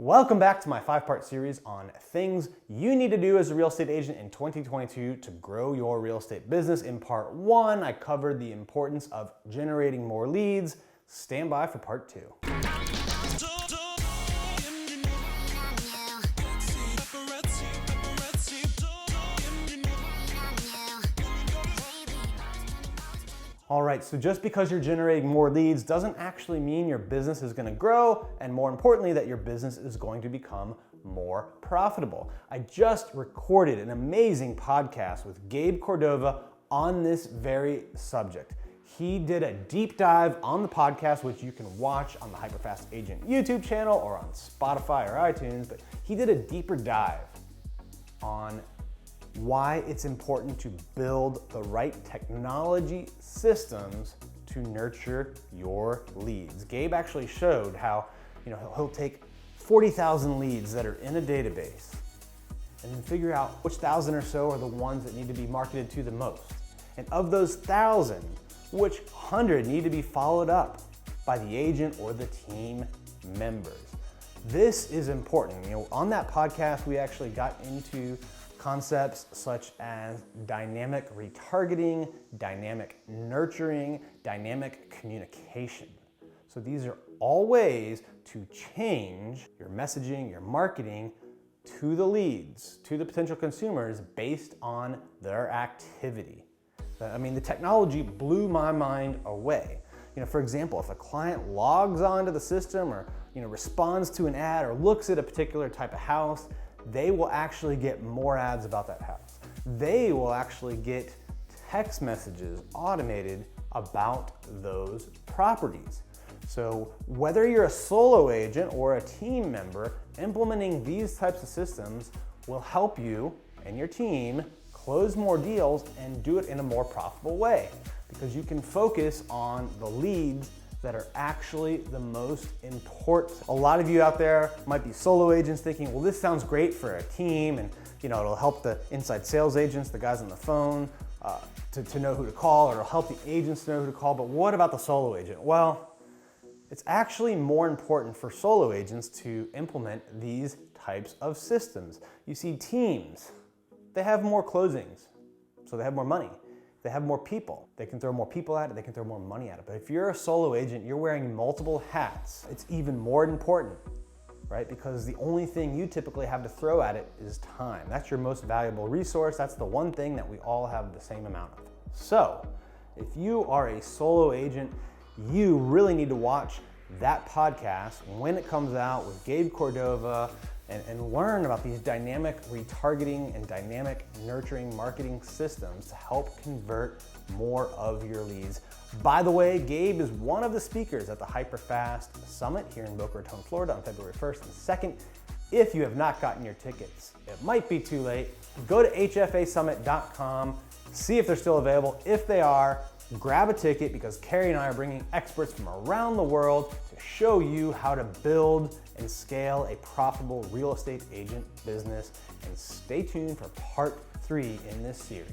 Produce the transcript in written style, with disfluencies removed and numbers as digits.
Welcome back to my 5-part series on things you need to do as a real estate agent in 2022 to grow your real estate business. In part 1, I covered the importance of generating more leads. Stand by for part 2. All right, so just because you're generating more leads doesn't actually mean your business is going to grow, and more importantly, that your business is going to become more profitable. I just recorded an amazing podcast with Gabe Cordova on this very subject. He did a deep dive on the podcast, which you can watch on the HyperFast Agent YouTube channel or on Spotify or iTunes, but he did a deeper dive on why it's important to build the right technology systems to nurture your leads. Gabe actually showed how, he'll take 40,000 leads that are in a database and then figure out which 1,000 or so are the ones that need to be marketed to the most. And of those 1,000, which 100 need to be followed up by the agent or the team members. This is important. On that podcast, we actually got into concepts such as dynamic retargeting, dynamic nurturing, dynamic communication. So these are all ways to change your messaging, your marketing to the leads, to the potential consumers based on their activity. The technology blew my mind away. For example, if a client logs onto the system or responds to an ad or looks at a particular type of house, they will actually get more ads about that house. They will actually get text messages automated about those properties. So whether you're a solo agent or a team member, implementing these types of systems will help you and your team close more deals and do it in a more profitable way, because you can focus on the leads that are actually the most important. A lot of you out there might be solo agents thinking, well, this sounds great for a team and it'll help the inside sales agents, the guys on the phone, to know who to call, or it'll help the agents to know who to call, but what about the solo agent? Well, it's actually more important for solo agents to implement these types of systems. You see, teams, they have more closings, so they have more money. They have more people. They can throw more people at it, they can throw more money at it. But if you're a solo agent, you're wearing multiple hats. It's even more important, right? Because the only thing you typically have to throw at it is time. That's your most valuable resource. That's the one thing that we all have the same amount of. So if you are a solo agent, you really need to watch that podcast when it comes out with Gabe Cordova and learn about these dynamic retargeting and dynamic nurturing marketing systems to help convert more of your leads. By the way, Gabe is one of the speakers at the HyperFast Summit here in Boca Raton, Florida on February 1st and 2nd. If you have not gotten your tickets, it might be too late. Go to hfasummit.com, see if they're still available. If they are, grab a ticket, because Carrie and I are bringing experts from around the world to show you how to build and scale a profitable real estate agent business. And stay tuned for part 3 in this series.